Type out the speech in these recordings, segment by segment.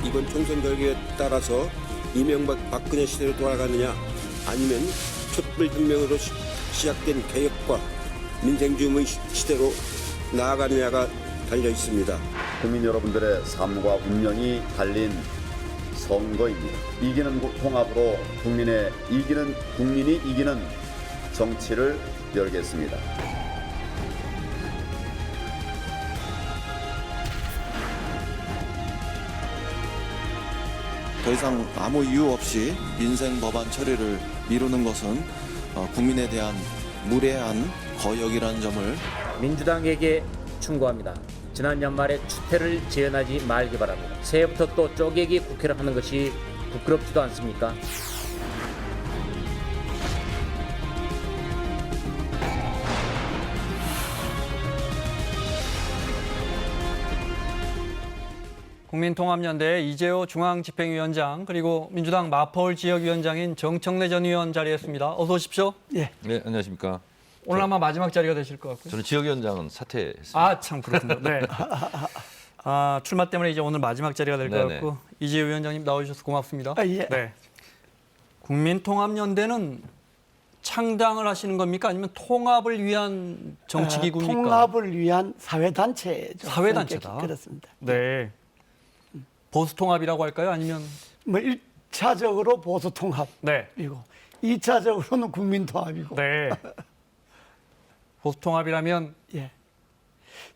이번 총선 결과에 따라서 이명박 박근혜 시대로 돌아가느냐 아니면 촛불혁명으로 시작된 개혁과 민생주의 시대로 나아가느냐가 달려 있습니다. 국민 여러분들의 삶과 운명이 달린 선거입니다. 이기는 통합으로 국민이 이기는 정치를 열겠습니다. 더 이상 아무 이유 없이 민생 법안 처리를 미루는 것은 국민에 대한 무례한 거역이라는 점을 민주당에게 충고합니다. 지난 연말에 추태를 재현하지 말기 바랍니다. 새해부터 또 쪼개기 국회를 하는 것이 부끄럽지도 않습니까? 국민통합연대 이재호 중앙집행위원장 그리고 민주당 마포울 지역위원장인 정청래 전 의원 자리했습니다. 어서 오십시오. 네, 안녕하십니까. 오늘 아마 마지막 자리가 되실 것 같고요. 저는 지역위원장은 사퇴했습니다. 아, 참 그렇군요. 네. 출마 때문에 이제 오늘 마지막 자리가 될 것 네네. 같고 이재호 위원장님 나오셔서 고맙습니다. 예. 네. 국민통합연대는 창당을 하시는 겁니까? 아니면 통합을 위한 정치기구입니까? 통합을 위한 사회단체죠. 사회단체다. 성격이 그렇습니다. 네. 보수통합이라고 할까요? 아니면 뭐 1차적으로 보수통합이고 네. 2차적으로는 국민통합이고 네. 보수통합이라면 예.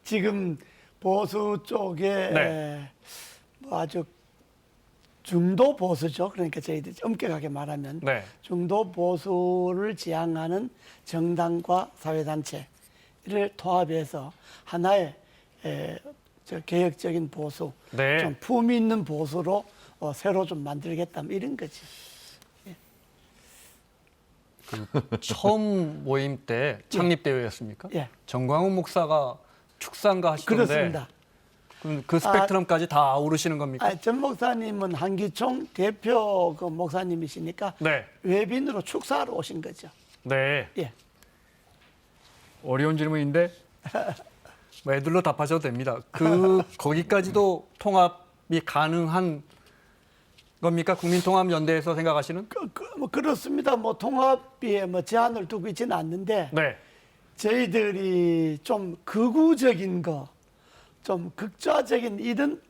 지금 보수 쪽에 네. 뭐 아주 중도 보수죠. 그러니까 저희들이 엄격하게 말하면 네. 중도 보수를 지향하는 정당과 사회단체를 통합해서 하나의 저 개혁적인 보수, 네. 좀 품위 있는 보수로 새로 좀 만들겠다 뭐 이런 거지. 처음 모임 때 창립 대회였습니까? 예. 정광훈 목사가 축산가 하시던데 그렇습니다. 그럼 그 스펙트럼까지 다 아우르시는 겁니까? 전 목사님은 한기총 대표 그 목사님이시니까 네. 외빈으로 축사하러 오신 거죠. 네. 예. 어려운 질문인데 뭐 애들로 답하셔도 됩니다. 거기까지도 통합이 가능한 겁니까? 국민통합연대에서 생각하시는? 뭐 그렇습니다. 뭐 통합에 뭐 제한을 두고 있지는 않는데 네. 저희들이 좀 극우적인 거, 좀 극좌적인 이런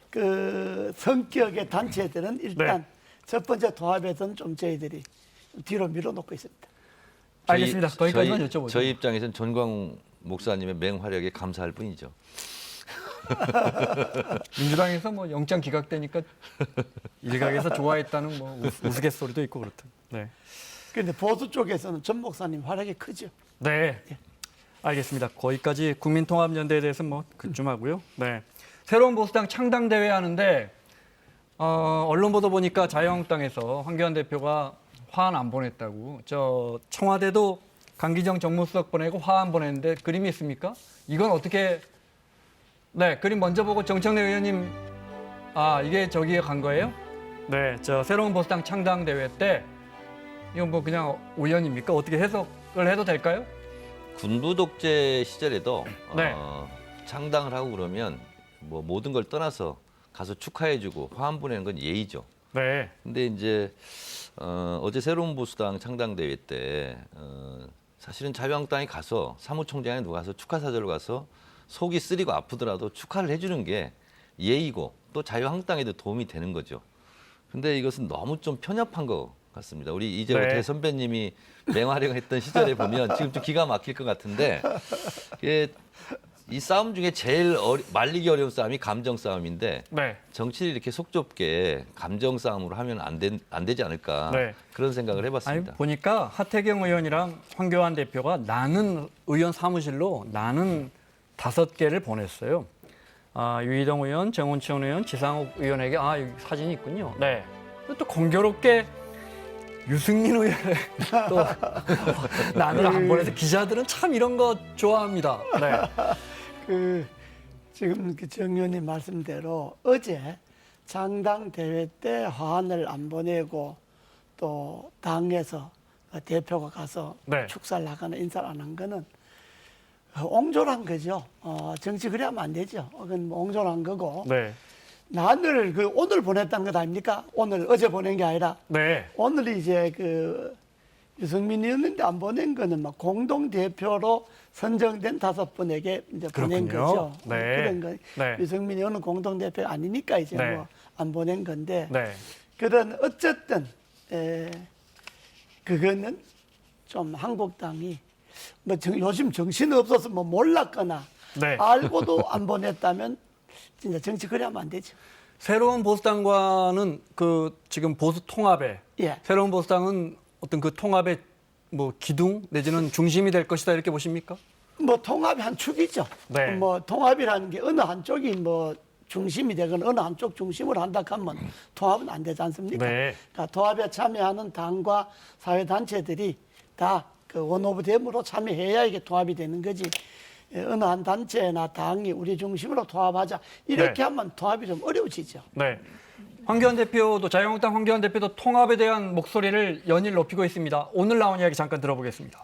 그 성격의 단체들은 일단 네. 첫 번째 통합에서는 좀 저희들이 뒤로 밀어놓고 있습니다. 알겠습니다. 거기까지만 여쭤보죠. 저희 입장에서는 전광 목사님의 맹활약에 감사할 뿐이죠. 민주당에서 뭐 영장 기각되니까 일각에서 좋아했다는 뭐 우스갯소리도 있고 그렇다. 네. 그런데 보수 쪽에서는 전 목사님 활약이 크죠. 네. 알겠습니다. 거기까지 국민통합연대에 대해서 뭐 그쯤 하고요. 네. 새로운 보수당 창당 대회 하는데 언론 보도 보니까 자유한국당에서 황교안 대표가 화환 안 보냈다고. 저 청와대도 강기정 정무수석 보내고 화환 보냈는데 그림이 있습니까? 이건 어떻게? 네, 그림 먼저 보고 정청래 의원님, 이게 저기에 간 거예요? 네, 저 새로운 보수당 창당 대회 때 이건 뭐 그냥 우연입니까? 어떻게 해석을 해도 될까요? 군부 독재 시절에도 네. 창당을 하고 그러면 뭐 모든 걸 떠나서 가서 축하해주고 화환 보내는 건 예의죠. 네. 근데 이제 어제 새로운 보수당 창당 대회 때 사실은 자유한국당이 가서 사무총장에 누가 가서 축하 사절로 가서 속이 쓰리고 아프더라도 축하를 해주는 게 예의고 또 자유한국당에도 도움이 되는 거죠. 근데 이것은 너무 좀 편협한 것 같습니다. 우리 이재호 네. 대선배님이 맹활약을 했던 시절에 보면 지금 좀 기가 막힐 것 같은데 이 싸움 중에 제일 말리기 어려운 싸움이 감정 싸움인데 네. 정치를 이렇게 속 좁게 감정 싸움으로 하면 안 되지 않을까 네. 그런 생각을 아니, 해봤습니다. 보니까 하태경 의원이랑 황교안 대표가 나는 의원 사무실로 나는 5개를 보냈어요. 유희동 의원, 정운천 의원, 지상욱 의원에게 여기 사진이 있군요. 네. 또 공교롭게 유승민 의원에 또 나는 안 보내서 기자들은 참 이런 거 좋아합니다. 네. 지금 정 의원님 말씀대로 어제 창당 대회 때 화환을 안 보내고 또 당에서 대표가 가서 네. 축사를 하거나 인사를 안 한 거는 옹졸한 거죠. 정치 그래 하면 안 되죠. 그건 뭐 옹졸한 거고. 네. 난을 오늘 보냈다는 것 아닙니까? 오늘 어제 보낸 게 아니라 네. 오늘 이제 유승민 의원인데 안 보낸 거는 막 공동 대표로 선정된 5분에게 이제 보낸 그렇군요. 거죠. 네. 그런 거. 네. 유승민 의원은 공동 대표가 아니니까 이제 네. 뭐 안 보낸 건데. 네. 그런 어쨌든 그거는 좀 한국당이 뭐 요즘 정신 없어서 뭐 몰랐거나 네. 알고도 안 보냈다면 진짜 정치 그래 하면 안 되죠. 새로운 보수당과는 지금 보수 통합에 예. 새로운 보수당은 어떤 그 통합의 뭐 기둥 내지는 중심이 될 것이다 이렇게 보십니까? 뭐 통합이 한 축이죠. 네. 뭐 통합이라는 게 어느 한쪽이 뭐 중심이 되거나 어느 한쪽 중심으로 한다 하면 통합은 안 되지 않습니까? 네. 그러니까 통합에 참여하는 당과 사회단체들이 다 그 원오브댐으로 참여해야 이게 통합이 되는 거지. 어느 한 단체나 당이 우리 중심으로 통합하자 이렇게 네. 하면 통합이 좀 어려워지죠. 네. 황교안 대표도 자유한국당 황교안 대표도 통합에 대한 목소리를 연일 높이고 있습니다. 오늘 나온 이야기 잠깐 들어보겠습니다.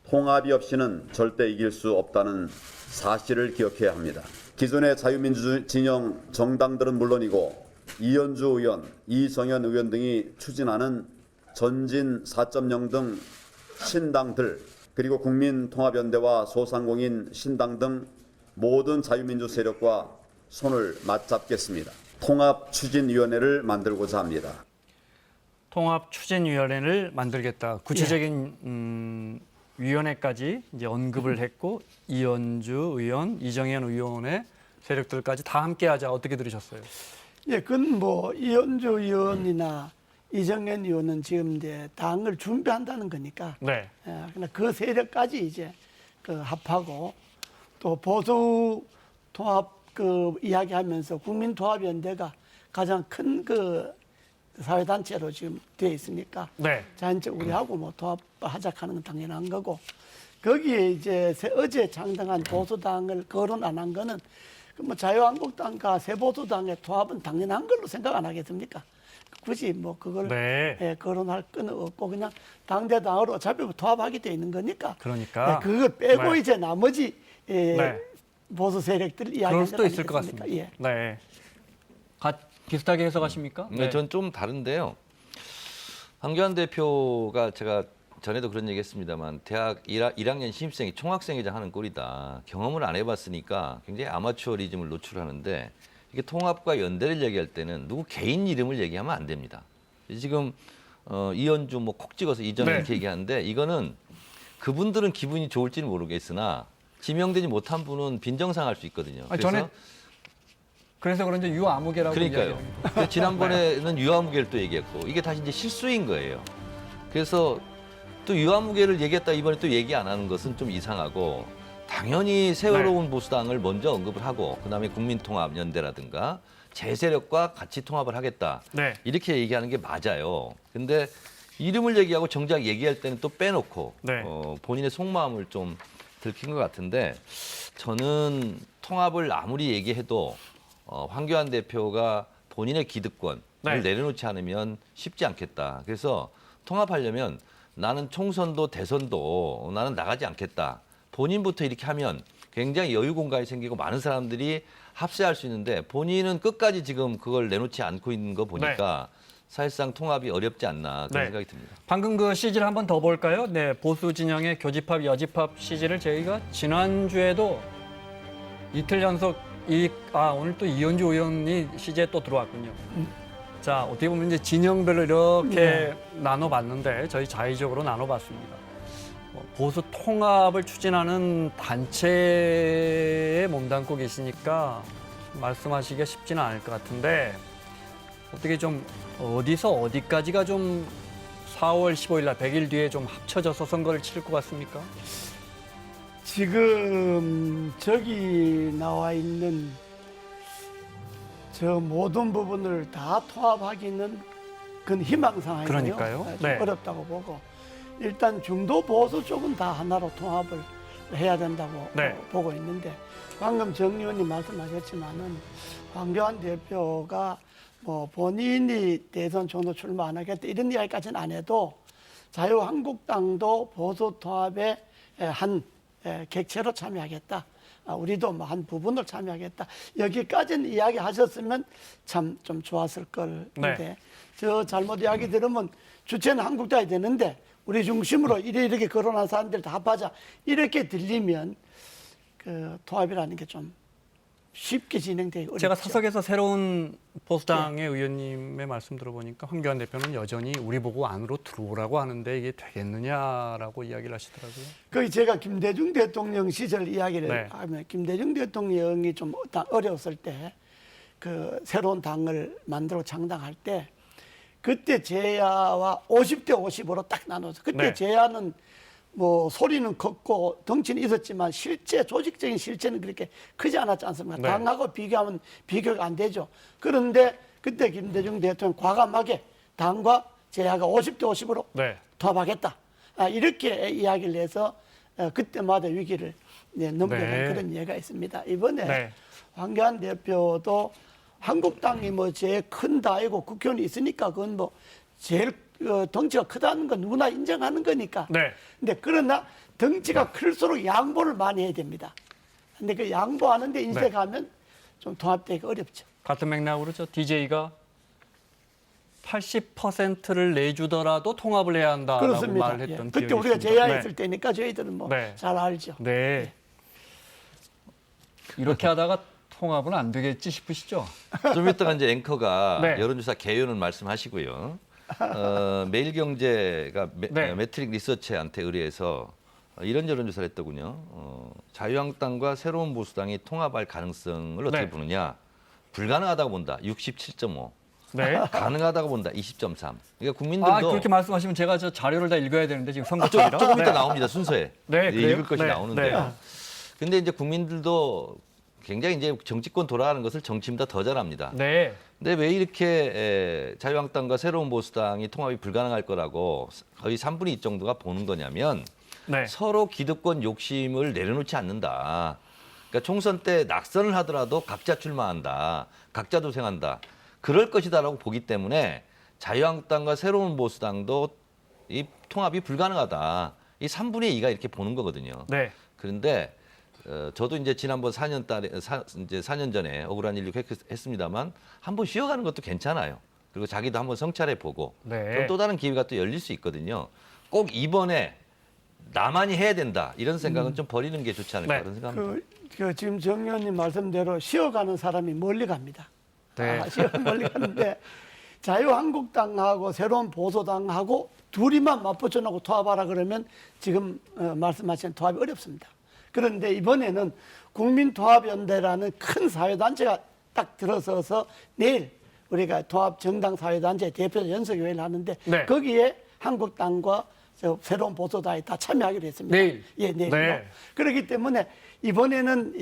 통합이 없이는 절대 이길 수 없다는 사실을 기억해야 합니다. 기존의 자유민주 진영 정당들은 물론이고 이현주 의원, 이정현 의원 등이 추진하는 전진 4.0 등 신당들 그리고 국민통합연대와 소상공인 신당 등 모든 자유민주 세력과 손을 맞잡겠습니다. 통합추진위원회를 만들고자 합니다. 통합추진위원회를 만들겠다. 구체적인 위원회까지 이제 언급을 했고 이현주 의원, 이정현 의원의 세력들까지 다 함께하자. 어떻게 들으셨어요? 예, 그건 뭐 이현주 의원이나 이정현 의원은 지금 이제 당을 준비한다는 거니까. 네. 그러나 그 세력까지 이제 합하고 또 보수 통합 이야기하면서 국민통합연대가 가장 큰 사회단체로 지금 되어 있으니까. 네. 자연적 우리하고 뭐 통합하자 하는 건 당연한 거고 거기에 이제 어제 창당한 보수당을 거론 안 한 거는 뭐 자유한국당과 새보수당의 통합은 당연한 걸로 생각 안 하겠습니까? 굳이 뭐 그걸 네. 거론할 건 없고 그냥 당대당으로 어차피 통합하게 돼 있는 거니까. 그러니까. 그걸 빼고 네. 이제 나머지 네. 보수 세력들 그럴 이야기할 수도 있을 것 같습니다. 예. 네. 비슷하게 해석하십니까? 네, 전 좀 다른데요. 황교안 대표가 제가 전에도 그런 얘기했습니다만 대학 1학년 신입생이 총학생회장 하는 꼴이다. 경험을 안 해봤으니까 굉장히 아마추어리즘을 노출하는데 이게 통합과 연대를 얘기할 때는 누구 개인 이름을 얘기하면 안 됩니다. 지금 이현주 뭐 콕 찍어서 이전 네. 이렇게 얘기하는데 이거는 그분들은 기분이 좋을지는 모르겠으나 지명되지 못한 분은 빈정상할 수 있거든요. 그래서 그런지 유아무개라고 그러니까요. 이야기합니다. 그래서 지난번에는 유아무개를 또 얘기했고 이게 다시 이제 실수인 거예요. 그래서 또 유아무개를 얘기했다 이번에 또 얘기 안 하는 것은 좀 이상하고 당연히 새로운 보수당을 먼저 언급을 하고 그다음에 국민통합연대라든가 제세력과 같이 통합을 하겠다. 네. 이렇게 얘기하는 게 맞아요. 근데 이름을 얘기하고 정작 얘기할 때는 또 빼놓고 네. 본인의 속마음을 좀 들킨 것 같은데 저는 통합을 아무리 얘기해도 황교안 대표가 본인의 기득권을 네. 내려놓지 않으면 쉽지 않겠다. 그래서 통합하려면 나는 총선도 대선도 나는 나가지 않겠다. 본인부터 이렇게 하면 굉장히 여유 공간이 생기고 많은 사람들이 합세할 수 있는데 본인은 끝까지 지금 그걸 내놓지 않고 있는 거 보니까 사실상 통합이 어렵지 않나 그런 네. 생각이 듭니다. 방금 그 CG를 한번 더 볼까요? 네, 보수 진영의 교집합, 여집합 CG를 저희가 지난주에도 이틀 연속 오늘 또 이현주 의원이 CG에 또 들어왔군요. 자, 어떻게 보면 이제 진영별로 이렇게 나눠봤는데 저희 자의적으로 나눠봤습니다. 보수 통합을 추진하는 단체에 몸담고 계시니까 말씀하시기가 쉽지는 않을 것 같은데 어떻게 좀 어디서 어디까지가 좀 4월 15일 날 100일 뒤에 좀 합쳐져서 선거를 치를 것 같습니까? 지금 저기 나와 있는 저 모든 부분을 다 통합하기는 그건 희망사항이고요. 그러니까요. 좀 네. 어렵다고 보고 일단 중도 보수 쪽은 다 하나로 통합을 해야 된다고 네. 보고 있는데 방금 정 의원님 말씀하셨지만은 황교안 대표가 뭐 본인이 대선 총로 출마 안 하겠다 이런 이야기까지는 안 해도 자유한국당도 보수 통합에 한 객체로 참여하겠다 우리도 뭐 한 부분을 참여하겠다. 여기까지는 이야기하셨으면 참 좀 좋았을 걸인데 네. 저 잘못 이야기 들으면 주체는 한국당이 되는데 우리 중심으로 이렇게 거론한 사람들 다 합하자 이렇게 들리면 그 통합이라는 게 좀 쉽게 진행되기 어렵죠. 제가 사석에서 새로운 보수당의 의원님의 말씀 들어보니까 황교안 대표는 여전히 우리 보고 안으로 들어오라고 하는데 이게 되겠느냐라고 이야기를 하시더라고요. 거기 제가 김대중 대통령 시절 이야기를 네. 하면 김대중 대통령이 좀 어려웠을 때 그 새로운 당을 만들어 창당할 때 그때 제야와 50대 50으로 딱 나눠서 그때 네. 제야는 뭐 소리는 컸고 덩치는 있었지만 실제 조직적인 실체는 그렇게 크지 않았지 않습니까? 네. 당하고 비교하면 비교가 안 되죠. 그런데 그때 김대중 대통령 과감하게 당과 제야가 50대 50으로 네. 통합하겠다. 이렇게 이야기를 해서 그때마다 위기를 넘겨낸 네. 그런 예가 있습니다. 이번에 네. 황교안 대표도 한국당이 뭐 제일 큰 당이고 국회의원이 있으니까 그건 뭐 제일 덩치가 크다는 건 누구나 인정하는 거니까. 네. 근데 그러나 덩치가 클수록 양보를 많이 해야 됩니다. 근데 그 양보하는데 네. 인색하면 좀 통합되기가 어렵죠. 같은 맥락으로 저 DJ가 80%를 내주더라도 통합을 해야 한다라고 그렇습니다. 말을 했던 그때 기억이 우리가 있습니다. 제야했을 때니까 저희들은 뭐 네. 잘 알죠. 네. 이렇게 하다가 통합은 안 되겠지 싶으시죠? 좀 이따가 이제 앵커가 네. 여론조사 개요는 말씀하시고요. 매일경제가 네. 매트릭 리서치한테 의뢰해서 이런 여론조사를 했더군요. 자유한국당과 새로운 보수당이 통합할 가능성을 어떻게 네. 보느냐. 불가능하다고 본다. 67.5. 네. 가능하다고 본다. 20.3. 그러니까 국민들도 그렇게 말씀하시면 제가 저 자료를 다 읽어야 되는데 지금 선거 중이라. 조금 네. 이따 나옵니다. 순서에. 네, 그래요? 읽을 것이 네, 나오는데요. 네. 근데 이제 국민들도 굉장히 이제 정치권 돌아가는 것을 정치보다 더 잘합니다. 네. 근데 왜 이렇게 자유한국당과 새로운 보수당이 통합이 불가능할 거라고 거의 3분의 2 정도가 보는 거냐면 네. 서로 기득권 욕심을 내려놓지 않는다. 그러니까 총선 때 낙선을 하더라도 각자 출마한다. 각자 도생한다. 그럴 것이다라고 보기 때문에 자유한국당과 새로운 보수당도 이 통합이 불가능하다. 이 3분의 2가 이렇게 보는 거거든요. 네. 그런데 저도 이제 지난번 4년 전에 억울한 일 했습니다만 한번 쉬어가는 것도 괜찮아요. 그리고 자기도 한번 성찰해 보고 네. 또 다른 기회가 또 열릴 수 있거든요. 꼭 이번에 나만이 해야 된다 이런 생각은 좀 버리는 게 좋지 않을까 네. 그런 생각합니다. 지금 정 의원님 말씀대로 쉬어가는 사람이 멀리 갑니다. 네. 멀리 가는데 자유한국당하고 새로운 보수당하고 둘이만 맞붙여놓고 통합하라 그러면 지금 말씀하신 통합이 어렵습니다. 그런데 이번에는 국민통합연대라는 큰 사회단체가 딱 들어서서 내일 우리가 통합정당사회단체 대표 연석회의를 하는데 네. 거기에 한국당과 새로운 보수당이 다 참여하기로 했습니다. 내일? 예, 내일로. 네. 그렇기 때문에 이번에는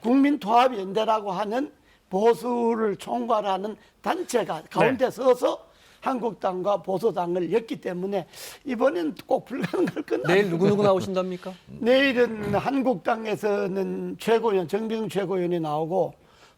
국민통합연대라고 하는 보수를 총괄하는 단체가 가운데 서서 한국당과 보수당을 엮기 때문에 이번엔 꼭 불가능할 건 내일 아니고 누구 나오신답니까? 내일은 한국당에서는 최고위원 정병 최고위원이 나오고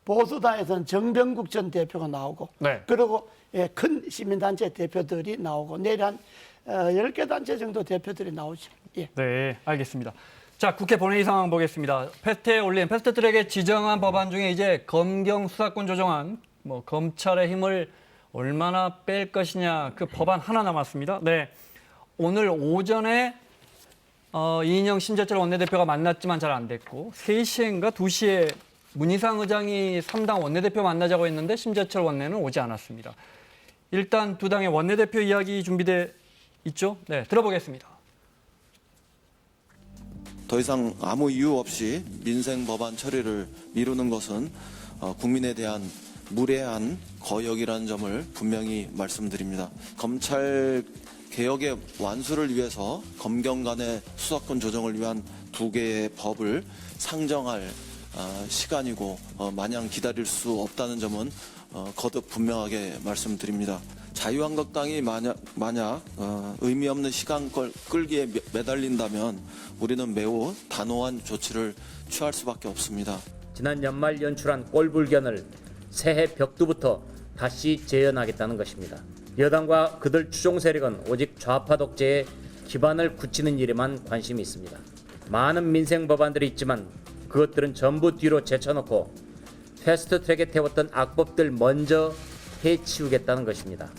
보수당에서는 정병국 전 대표가 나오고 네. 그리고 큰 시민단체 대표들이 나오고 내일 한 10개 단체 정도 대표들이 나오죠. 예. 네, 알겠습니다. 자, 국회 본회의 상황 보겠습니다. 패스트에 올린 패스트트랙에 지정한 법안 중에 이제 검경 수사권 조정안, 검찰의 힘을 얼마나 뺄 것이냐 그 법안 하나 남았습니다. 네, 오늘 오전에 이인영 심재철 원내대표가 만났지만 잘 안 됐고 3시인가 2시에 문희상 의장이 3당 원내대표 만나자고 했는데 심재철 원내는 오지 않았습니다. 일단 두 당의 원내대표 이야기 준비돼 있죠? 네, 들어보겠습니다. 더 이상 아무 이유 없이 민생 법안 처리를 미루는 것은 국민에 대한 무례한 거역이라는 점을 분명히 말씀드립니다. 검찰 개혁의 완수를 위해서 검경 간의 수사권 조정을 위한 2개의 법을 상정할 시간이고 마냥 기다릴 수 없다는 점은 거듭 분명하게 말씀드립니다. 자유한국당이 만약 의미 없는 시간 끌기에 매달린다면 우리는 매우 단호한 조치를 취할 수밖에 없습니다. 지난 연말 연출한 꼴불견을 새해 벽두부터 다시 재현하겠다는 것입니다. 여당과 그들 추종 세력은 오직 좌파 독재에 기반을 굳히는 일에만 관심이 있습니다. 많은 민생 법안들이 있지만 그것들은 전부 뒤로 제쳐놓고 패스트트랙에 태웠던 악법들 먼저 해치우겠다는 것입니다.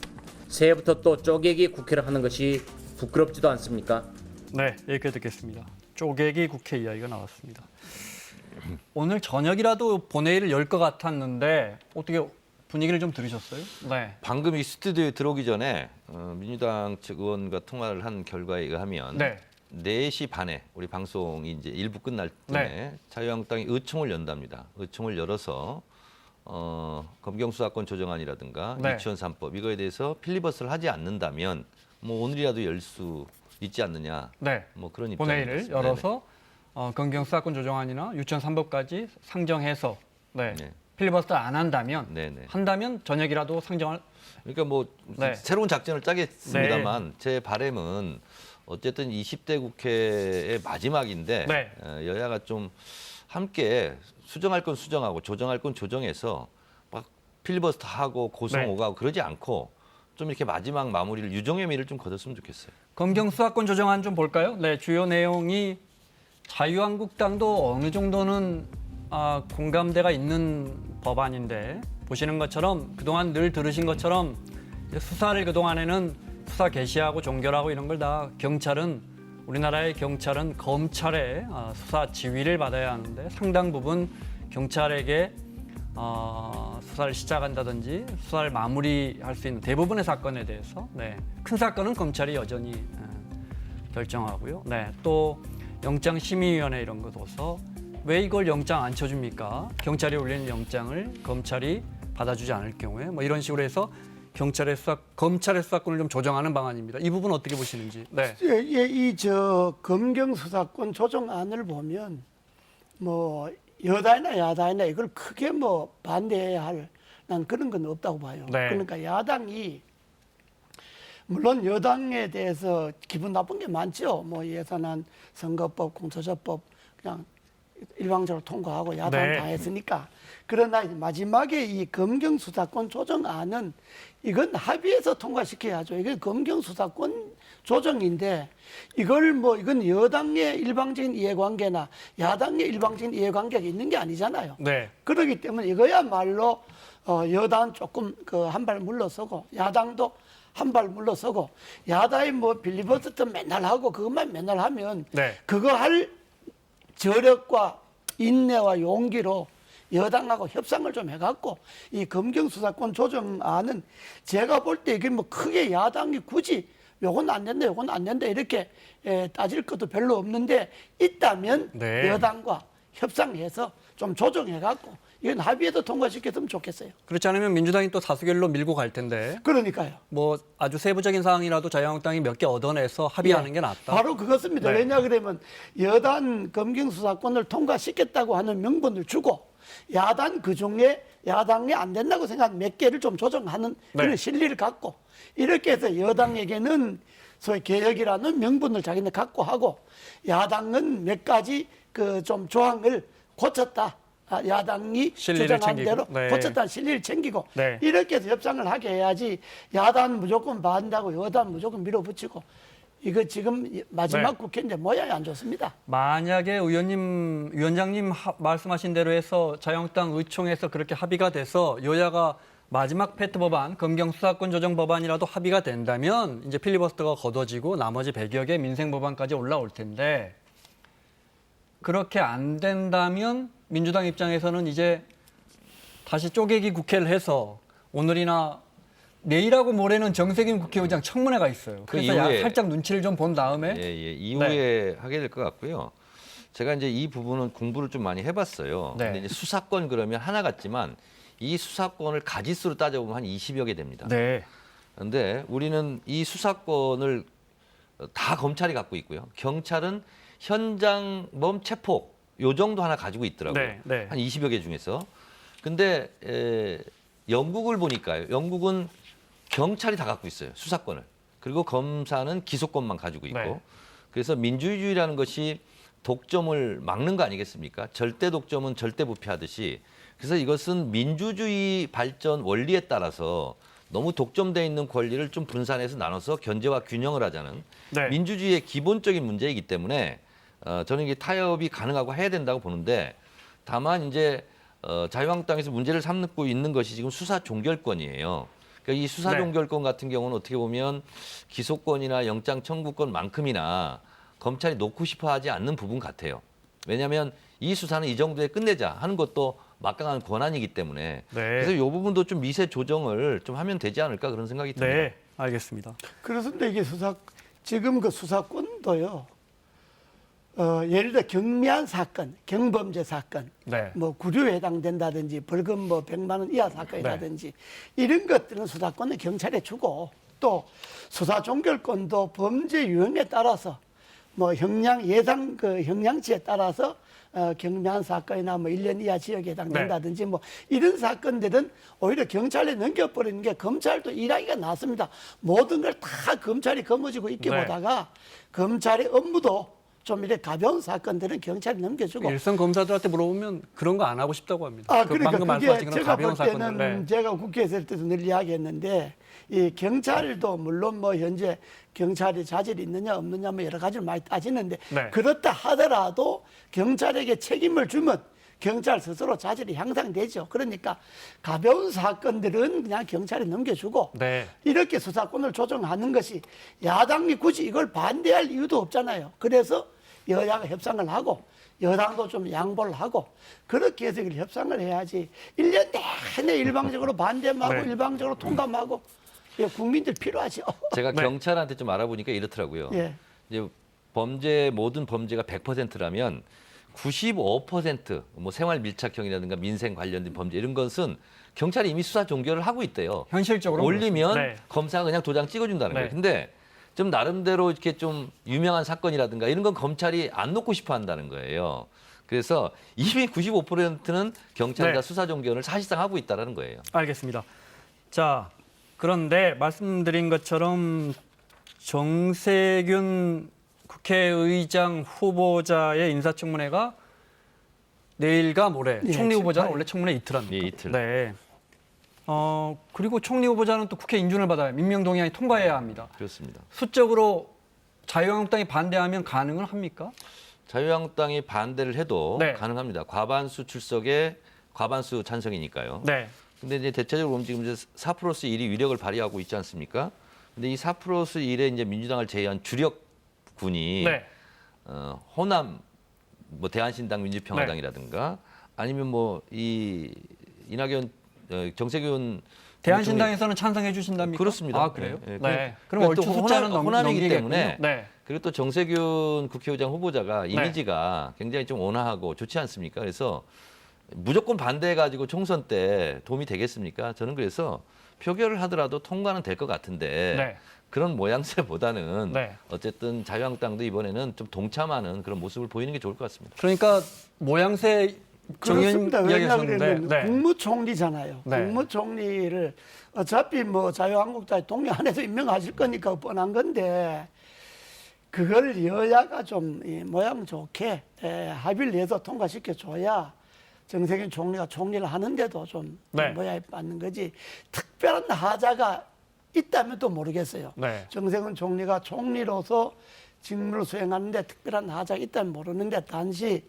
새해부터 또 쪼개기 국회를 하는 것이 부끄럽지도 않습니까? 네, 여기까지 듣겠습니다. 쪼개기 국회 이야기가 나왔습니다. 오늘 저녁이라도 본회의를 열 것 같았는데 어떻게 분위기를 좀 들으셨어요? 네. 방금 이 스튜디오에 들어오기 전에 민주당 측 의원과 통화를 한 결과에 의하면 네. 4시 반에 우리 방송이 이제 일부 끝날 때 네. 자유한국당이 의총을 연답니다. 의총을 열어서 검경수사권 조정안이라든가 네. 유치원 3법 이거에 대해서 필리버스를 하지 않는다면 뭐 오늘이라도 열 수 있지 않느냐. 네. 뭐 그런 입장입니다. 본회의를 열어서 검경수사권 조정안이나 유치원 3법까지 상정해서 네. 네. 필리버스터 안 한다면 네네. 한다면 저녁이라도 상정을 그러니까 뭐 네. 새로운 작전을 짜겠습니다만 제 바람은 어쨌든 20대 국회의 마지막인데 네. 여야가 좀 함께 수정할 건 수정하고 조정할 건 조정해서 막 필리버스터 하고 고성 네. 오가고 그러지 않고 좀 이렇게 마지막 마무리를 유종의 미를 좀 거뒀으면 좋겠어요. 검경수사권 조정안 좀 볼까요? 네, 주요 내용이 자유한국당도 어느 정도는 공감대가 있는 법안인데 보시는 것처럼 그동안 늘 들으신 것처럼 수사를 그동안에는 수사 개시하고 종결하고 이런 걸 다 우리나라의 경찰은 검찰의 수사 지휘를 받아야 하는데 상당 부분 경찰에게 수사를 시작한다든지 수사를 마무리할 수 있는 대부분의 사건에 대해서 큰 사건은 검찰이 여전히 결정하고요. 또 영장심의위원회 이런 거 둬서 왜 이걸 영장 안 쳐줍니까? 경찰이 올리는 영장을 검찰이 받아주지 않을 경우에 뭐 이런 식으로 해서 검찰의 수사권을 좀 조정하는 방안입니다. 이 부분 어떻게 보시는지? 네. 검경 수사권 조정안을 보면 뭐 여당이나 야당이나 이걸 크게 뭐 반대해야 할 난 그런 건 없다고 봐요. 네. 그러니까 야당이 물론 여당에 대해서 기분 나쁜 게 많죠. 뭐 예산안, 선거법, 공수처법 그냥 일방적으로 통과하고 야당 네. 다 했으니까. 그러나 마지막에 이 검경수사권 조정안은 이건 합의해서 통과시켜야죠. 이게 검경수사권 조정인데 이건 여당의 일방적인 이해관계나 야당의 일방적인 이해관계가 있는 게 아니잖아요. 네. 그렇기 때문에 이거야말로 여당 조금 한 발 물러서고 야당도 한 발 물러서고 야당이 뭐 빌리버스터 맨날 하고 그것만 맨날 하면 네. 그거 할 저력과 인내와 용기로 여당하고 협상을 좀 해갖고 이 검경수사권 조정안은 제가 볼 때 이게 뭐 크게 야당이 굳이 요건 안 된다, 요건 안 된다 이렇게 따질 것도 별로 없는데 있다면 네. 여당과 협상해서 좀 조정해갖고 이건 합의해서 통과시켰으면 좋겠어요. 그렇지 않으면 민주당이 또 다수결로 밀고 갈 텐데 그러니까요. 뭐 아주 세부적인 사항이라도 자유한국당이 몇 개 얻어내서 합의하는 게 낫다. 바로 그것입니다. 네. 왜냐 그러면 여당 검경수사권을 통과시켰다고 하는 명분을 주고 야당 그중에 야당이 안 된다고 생각하는 몇 개를 좀 조정하는 그런 네. 실리를 갖고 이렇게 해서 여당에게는 소위 개혁이라는 명분을 자기네 갖고 하고 야당은 몇 가지 좀 조항을 고쳤다. 야당이 실리를 주장한 챙기고. 대로 네. 고쳤다는 실리를 챙기고 네. 이렇게 해서 협상을 하게 해야지 야당 무조건 반다고 여당 무조건 밀어붙이고 이거 지금 마지막 네. 국회인데 모양이 안 좋습니다. 만약에 위원장님 말씀하신 대로 해서 자유한국당 의총에서 그렇게 합의가 돼서 여야가 마지막 패트 법안, 검경수사권 조정 법안이라도 합의가 된다면 이제 필리버스터가 거둬지고 나머지 100여 개 민생 법안까지 올라올 텐데 그렇게 안 된다면 민주당 입장에서는 이제 다시 쪼개기 국회를 해서 오늘이나 내일하고 모레는 정세균 국회의장 청문회가 있어요. 그 그래서 이후에- 살짝 눈치를 좀 본 다음에 이후에 하게 될 것 같고요. 제가 이제 이 부분은 공부를 좀 많이 해봤어요. 네. 근데 이제 수사권 그러면 하나 같지만 이 수사권을 가지수로 따져보면 한 20여 개 됩니다. 네. 그런데 우리는 이 수사권을 다 검찰이 갖고 있고요. 경찰은 현장범 체포 요 정도 하나 가지고 있더라고요. 네, 네. 한 20여 개 중에서. 근데 영국을 보니까요. 영국은 경찰이 다 갖고 있어요. 수사권을. 그리고 검사는 기소권만 가지고 있고. 네. 그래서 민주주의라는 것이 독점을 막는 거 아니겠습니까? 절대 독점은 절대 부패하듯이. 그래서 이것은 민주주의 발전 원리에 따라서 너무 독점돼 있는 권리를 좀 분산해서 나눠서 견제와 균형을 하자는 네. 민주주의의 기본적인 문제이기 때문에 저는 이게 타협이 가능하고 해야 된다고 보는데 다만 이제 자유한국당에서 문제를 삼고 있는 것이 지금 수사 종결권이에요. 그러니까 이 수사 네. 종결권 같은 경우는 어떻게 보면 기소권이나 영장 청구권만큼이나 검찰이 놓고 싶어 하지 않는 부분 같아요. 왜냐하면 이 수사는 이 정도에 끝내자 하는 것도 막강한 권한이기 때문에 그래서 이 부분도 좀 미세 조정을 좀 하면 되지 않을까 그런 생각이 듭니다. 네, 알겠습니다. 그렇습니다. 이게 지금 그 수사권도요. 예를 들어 경미한 사건, 경범죄 사건, 네. 뭐 구류에 해당된다든지 벌금 뭐 100만 원 이하 사건이라든지 이런 것들은 수사권은 경찰에 주고 또 수사 종결권도 범죄 유형에 따라서 뭐 형량 그 형량치에 따라서 경미한 사건이나 뭐 1년 이하 지역에 해당된다든지 뭐 이런 사건들은 오히려 경찰에 넘겨버리는 게 검찰도 일하기가 낫습니다. 모든 걸 다 검찰이 거머쥐고 있기보다가 검찰의 업무도 좀 이렇게 가벼운 사건들은 경찰에 넘겨주고. 일선 검사들한테 물어보면 그런 거 안 하고 싶다고 합니다. 그러니까 방금 그게 말씀하신 그런 제가 가벼운 볼 때는 사건들. 네. 제가 국회에서 할 때도 늘 이야기했는데 이 경찰도 물론 뭐 현재 경찰이 자질이 있느냐 없느냐 뭐 여러 가지를 많이 따지는데 네. 그렇다 하더라도 경찰에게 책임을 주면 경찰 스스로 자질이 향상되죠. 그러니까 가벼운 사건들은 그냥 경찰에 넘겨주고 네. 이렇게 수사권을 조정하는 것이 야당이 굳이 이걸 반대할 이유도 없잖아요. 그래서 여야가 협상을 하고 여당도 좀 양보를 하고 그렇게 해서 이걸 협상을 해야지 1년 내내 일방적으로 반대하고 네. 일방적으로 통감하고 국민들 필요하죠. 제가 네. 경찰한테 좀 알아보니까 이렇더라고요. 예. 이제 모든 범죄가 100%라면 95%뭐 생활 밀착형이라든가 민생 관련된 범죄 이런 것은 경찰이 이미 수사 종결을 하고 있대요. 현실적으로 올리면 그렇습니다. 네. 검사가 그냥 도장 찍어준다는 네. 거예요. 근데 좀 나름대로 이렇게 좀 유명한 사건이라든가 이런 건 검찰이 안 놓고 싶어 한다는 거예요. 그래서 이미 95%는 경찰이 네. 다 수사 종결을 사실상 하고 있다는 거예요. 알겠습니다. 자, 그런데 말씀드린 것처럼 정세균 국회의장 후보자의 인사청문회가 내일과 모레, 예, 총리 후보자는 18일. 원래 청문회 이틀 합니다. 예, 이틀. 네. 그리고 총리 후보자는 또 국회 인준을 받아야 민명동의안이 통과해야 합니다. 그렇습니다. 수적으로 자유한국당이 반대하면 가능을 합니까? 자유한국당이 반대를 해도 네. 가능합니다. 과반수 출석에 과반수 찬성이니까요. 네. 근데 이제 대체적으로 보면 지금 이제 4+1이 위력을 발휘하고 있지 않습니까? 근데 이 4+1에 이제 민주당을 제외한 주력군이 네. 호남 뭐 대한신당 민주평화당이라든가 아니면 뭐 이 이낙연 정세균 대한신당에서는 찬성해 주신답니까? 그렇습니다. 아, 그래요? 예, 예. 네. 그럼 또 얼추 숫자는 호남이기 넘기겠군요. 때문에 네. 그리고 또 정세균 국회의장 후보자가 이미지가 굉장히 좀 온화하고 좋지 않습니까? 그래서 무조건 반대해가지고 총선 때 도움이 되겠습니까? 저는 그래서 표결을 하더라도 통과는 될 것 같은데 네. 그런 모양새보다는 네. 어쨌든 자유한국당도 이번에는 좀 동참하는 그런 모습을 보이는 게 좋을 것 같습니다. 그러니까 모양새 정의원 그렇습니다. 왜냐 이야기하셨는데 그러면 네. 국무총리잖아요. 네. 국무총리를 어차피 뭐 자유한국당이 동료 안에서 임명하실 거니까 뻔한 건데 그걸 여야가 좀 모양 좋게 합의를 해서 통과시켜줘야 정세균 총리가 총리를 하는데도 좀 네. 모양이 맞는 거지 특별한 하자가 있다면 또 모르겠어요. 네. 정세균 총리가 총리로서 직무를 수행하는데 특별한 하자가 있다면 모르는데 단지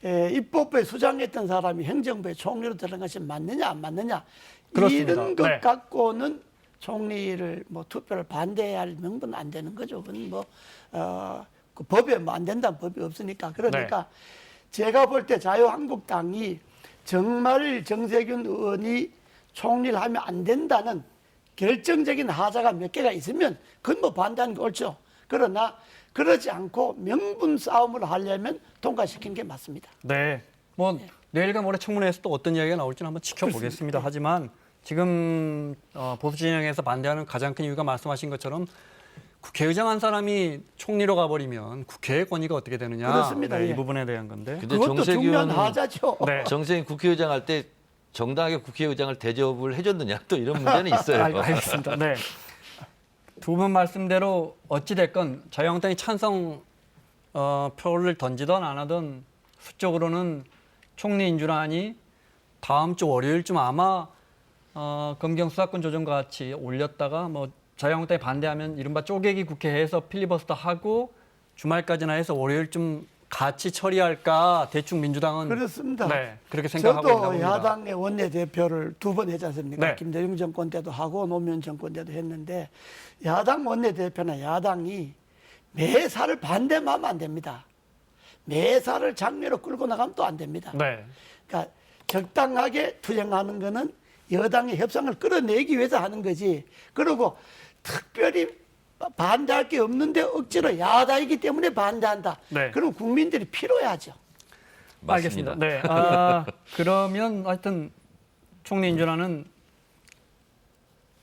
입법부에 수장했던 사람이 행정부에 총리로 들어간 것이 맞느냐 안 맞느냐 그렇습니다. 이런 것 네. 갖고는 총리를 뭐 투표를 반대해야 할 명분은 안 되는 거죠. 그건 그 법에 뭐 안 된다는 법이 없으니까 그러니까 네. 제가 볼 때 자유한국당이 정말 정세균 의원이 총리를 하면 안 된다는 결정적인 하자가 몇 개가 있으면 그건 뭐 반대하는 게 옳죠. 그러나 그러지 않고 명분 싸움을 하려면 통과시키는 게 맞습니다. 네. 뭐 내일과 모레 청문회에서 또 어떤 이야기가 나올지는 한번 지켜보겠습니다. 하지만 지금 보수 진영에서 반대하는 가장 큰 이유가 말씀하신 것처럼 국회의장 한 사람이 총리로 가버리면 국회의 권위가 어떻게 되느냐. 그렇습니다. 네, 예. 이 부분에 대한 건데. 근데 그것도 중요한 하자죠. 네. 정세균 국회의장 할 때 정당하게 국회의장을 대접을 해줬느냐 또 이런 문제는 있어요. 알겠습니다. 네. 두 분 말씀대로 어찌 됐건 자유한국당이 찬성 표를 던지던 안 하던 수적으로는 총리 인준안이 다음 주 월요일쯤 아마 검경 수사권 조정과 같이 올렸다가 뭐 자유한국당이 반대하면 이른바 쪼개기 국회에서 필리버스터 하고 주말까지나 해서 월요일쯤 같이 처리할까 대충 민주당은 그렇습니다. 네, 그렇게 생각하고 있나 저도 봅니다. 야당의 원내대표를 2번 했지 않습니까? 네. 김대중 정권 때도 하고 노무현 정권 때도 했는데 야당 원내대표나 야당이 매사를 반대만 하면 안 됩니다. 매사를 장외로 끌고 나가면 또 안 됩니다. 네. 그러니까 적당하게 투쟁하는 거는 여당의 협상을 끌어내기 위해서 하는 거지. 그리고 특별히 반대할 게 없는데 억지로 야당이기 때문에 반대한다. 네. 그럼 국민들이 필요해야죠. 맞습니다. 알겠습니다. 네. 그러면 하여튼 총리 인준안은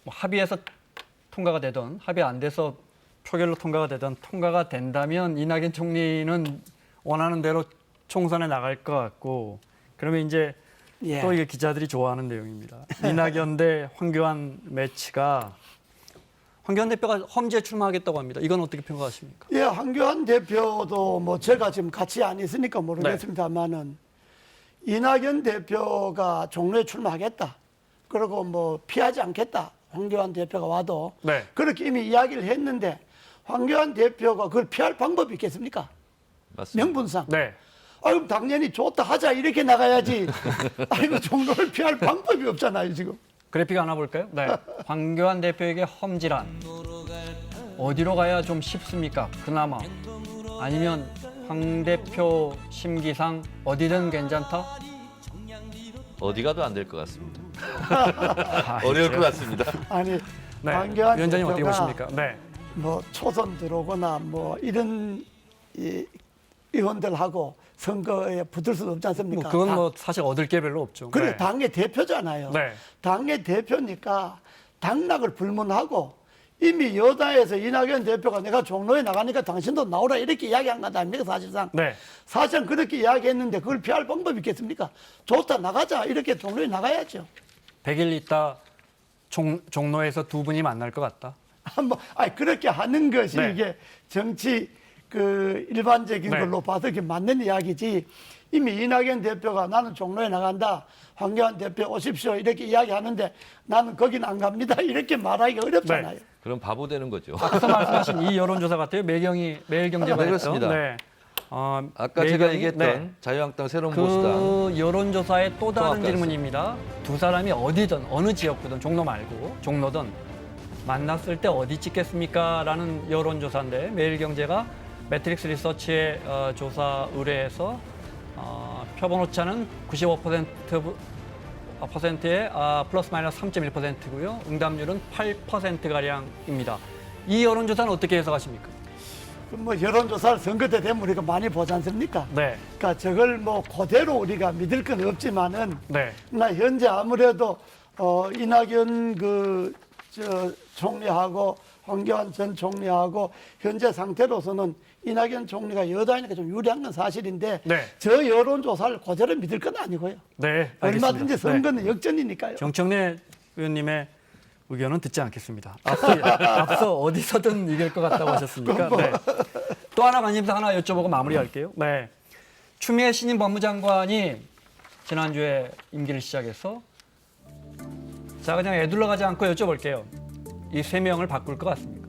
뭐 합의해서 통과가 되든 합의 안 돼서 표결로 통과가 되든 통과가 된다면 이낙연 총리는 원하는 대로 총선에 나갈 것 같고 그러면 이제 예. 또 이게 기자들이 좋아하는 내용입니다. 이낙연 대 황교안 매치가 황교안 대표가 험지에 출마하겠다고 합니다. 이건 어떻게 평가하십니까? 예, 황교안 대표도 뭐 제가 지금 같이 안 있으니까 모르겠습니다만은 이낙연 대표가 종로에 출마하겠다. 그리고 뭐 피하지 않겠다. 황교안 대표가 와도 네. 그렇게 이미 이야기를 했는데 황교안 대표가 그걸 피할 방법이 있겠습니까? 맞습니다. 명분상. 네. 아유, 당연히 좋다 하자 이렇게 나가야지. 아이고, 종로를 피할 방법이 없잖아요, 지금. 그래픽 하나 볼까요? 네. 황교안 대표에게 험지란 어디로 가야 좀 쉽습니까? 그나마 아니면 황 대표 심기상 어디든 괜찮다? 어디 가도 안 될 것 같습니다. 어려울 것 같습니다. 아니, 네. 황교안 위원장님 어떻게 대표가 보십니까? 네. 뭐 초선 들어오거나 뭐 이런 이 의원들하고 선거에 붙을 수는 없지 않습니까? 뭐 그건 뭐 사실 얻을 게 별로 없죠. 그래 네. 당의 대표잖아요. 네. 당의 대표니까 당락을 불문하고 이미 여당에서 이낙연 대표가 내가 종로에 나가니까 당신도 나오라 이렇게 이야기한 거 아닙니까 사실상. 네. 사실은 그렇게 이야기했는데 그걸 피할 방법이 있겠습니까? 좋다 나가자 이렇게 종로에 나가야죠. 100일 있다 종로에서 두 분이 만날 것 같다. 뭐, 아니 그렇게 하는 것이 네. 이게 정치 그 일반적인 네. 걸로 봐서 이게 맞는 이야기지. 이미 이낙연 대표가 나는 종로에 나간다. 황교안 대표 오십시오. 이렇게 이야기하는데 나는 거긴 안 갑니다. 이렇게 말하기가 어렵잖아요. 네. 그럼 바보 되는 거죠. 앞서 말씀하신 이 여론조사 같아요. 매일경제가 네, 했던. 그렇습니다. 네. 아까 제가 매일경이- 얘기했던 네. 자유한국당 새로운 보수당 그 여론조사의 또 다른 통합가였어요. 질문입니다. 두 사람이 어디든 어느 지역구든 종로 말고 종로든 만났을 때 어디 찍겠습니까? 라는 여론조사인데 매일경제가 매트릭스 리서치의 조사 의뢰해서 표본 오차는 95%의 플러스 마이너스 3.1%고요. 응답률은 8%가량입니다. 이 여론조사는 어떻게 해석하십니까? 뭐 여론조사를 선거 때 되면 우리가 많이 보지 않습니까? 네. 그러니까 저걸 뭐 그대로 우리가 믿을 건 없지만은 네. 나 현재 아무래도 이낙연 총리하고 황교안 전 총리하고 현재 상태로서는 이낙연 총리가 여당이니까 좀 유리한 건 사실인데 네. 저 여론조사를 그대로 믿을 건 아니고요. 네. 얼마든지 알겠습니다. 네. 선거는 역전이니까요. 정청래 의원님의 의견은 듣지 않겠습니다. 앞서 어디서든 이길 것 같다고 하셨으니까. 네. 또 하나 관심사 하나 여쭤보고 마무리할게요. 네. 추미애 신임 법무장관이 지난주에 임기를 시작해서 자 그냥 애둘러 가지 않고 여쭤볼게요. 이 세 명을 바꿀 것 같습니까?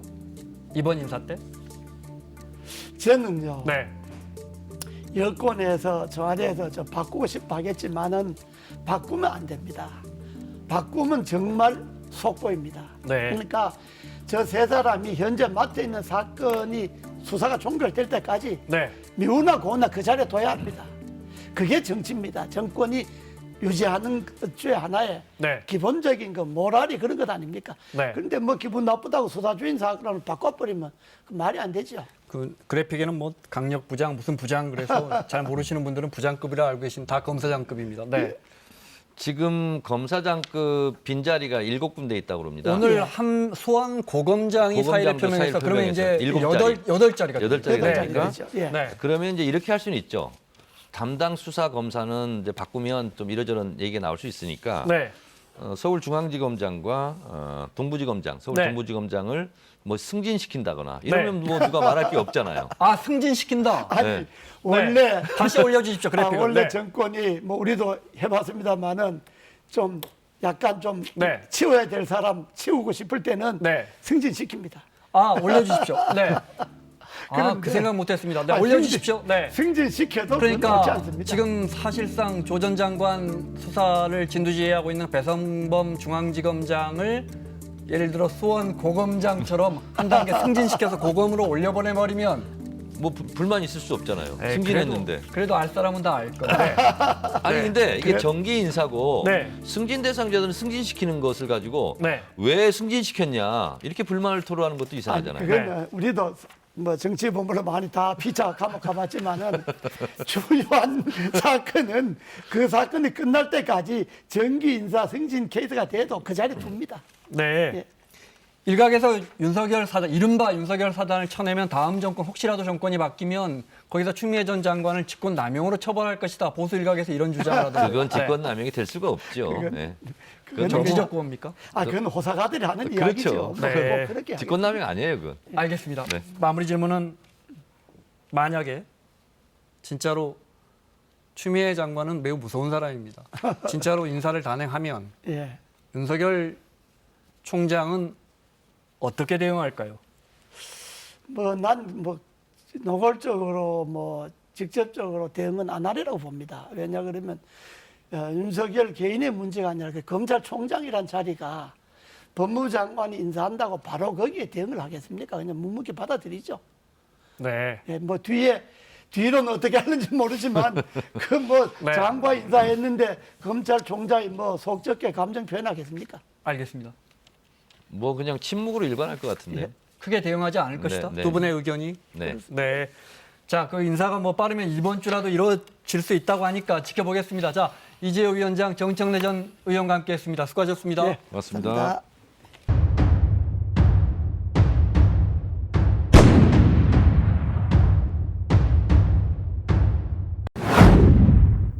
이번 인사 때? 저는요. 네. 여권에서 청와대에서 저 바꾸고 싶어 하겠지만은 바꾸면 안 됩니다. 바꾸면 정말 속보입니다. 네. 그러니까 저 세 사람이 현재 맡아 있는 사건이 수사가 종결될 때까지 네. 미우나 고우나 그 자리에 둬야 합니다. 그게 정치입니다. 정권이 유지하는 것 중에 하나의 네. 기본적인 그 모랄이 그런 것 아닙니까? 네. 그런데 뭐 기분 나쁘다고 수사주인 사건을 바꿔버리면 그 말이 안 되죠. 그 그래픽에는 뭐 강력 부장 무슨 부장 그래서 잘 모르시는 분들은 부장급이라 알고 계신 다 검사장급입니다. 네. 지금 검사장급 빈자리가 7군데 있다고 합니다. 오늘 소환 고검장이 사의를 고검장도 표명해서 그러면 이제 사의를 8자리가 여덟 자리가 네. 됩니까? 그렇죠. 예. 네. 그러면 이제 이렇게 할 수는 있죠. 담당 수사 검사는 이제 바꾸면 좀 이러저런 얘기가 나올 수 있으니까 네. 서울중앙지검장과 동부지검장, 서울 네. 동부지검장을 뭐 승진시킨다거나 이러면 뭐 누가 말할 게 없잖아요. 아 승진시킨다. 아니 네. 원래 다시 올려주십시오. 그래픽을. 원래 네. 정권이 뭐 우리도 해봤습니다만은 좀 약간 좀 네. 치워야 될 사람 치우고 싶을 때는 네. 승진시킵니다. 아 올려주십시오. 네. 그 생각 못했습니다. 네, 아, 올려주십시오. 네. 승진시켜도 그건 옳지 그러니까 않습니다. 지금 사실상 조 전 장관 수사를 진두지휘하고 있는 배성범 중앙지검장을 예를 들어 수원 고검장처럼 한 단계 승진시켜서 고검으로 올려보내버리면 뭐 불만 있을 수 없잖아요. 네, 승진했는데. 그래도 알 사람은 다 알 건데. 아니 근데 이게 정기 인사고 네. 승진 대상자들은 승진시키는 것을 가지고 네. 왜 승진시켰냐 이렇게 불만을 토로하는 것도 이상하잖아요. 그건 우리도 뭐 정치본부로 많이 다 피차 감옥 가봤지만은 중요한 사건은 그 사건이 끝날 때까지 정기 인사 승진 케이스가 돼도 그 자리에 둡니다. 네. 예. 일각에서 윤석열 사단, 이른바 윤석열 사단을 쳐내면 다음 정권, 혹시라도 정권이 바뀌면 거기서 추미애 전 장관을 직권 남용으로 처벌할 것이다. 보수 일각에서 이런 주장을 하더라고요. 그건 직권 남용이 될 수가 없죠. 그건- 네. 그건 정치적 구호입니까? 그건 호사가들이 하는 그렇죠. 이야기죠. 뭐 네. 뭐 그렇게 직권 남용 아니에요, 그건. 알겠습니다. 네. 마무리 질문은 만약에 진짜로 추미애 장관은 매우 무서운 사람입니다. 진짜로 인사를 단행하면 예. 윤석열 총장은 어떻게 대응할까요? 난 노골적으로 직접적으로 대응은 안 하리라고 봅니다. 왜냐 그러면 윤석열 개인의 문제가 아니라 그 검찰총장이란 자리가 법무장관이 인사한다고 바로 거기에 대응을 하겠습니까? 그냥 묵묵히 받아들이죠. 네. 예, 뒤로는 어떻게 하는지 모르지만 네. 장관 인사했는데 검찰총장이 속적게 감정 표현하겠습니까? 알겠습니다. 뭐 그냥 침묵으로 일관할 것 같은데. 크게 대응하지 않을 것이다. 네. 두 분의 의견이. 네. 네. 자, 그 인사가 빠르면 이번 주라도 이루어질 수 있다고 하니까 지켜보겠습니다. 자, 이재호 위원장, 정청래 전 의원과 함께했습니다. 수고하셨습니다. 예, 고맙습니다. 감사합니다.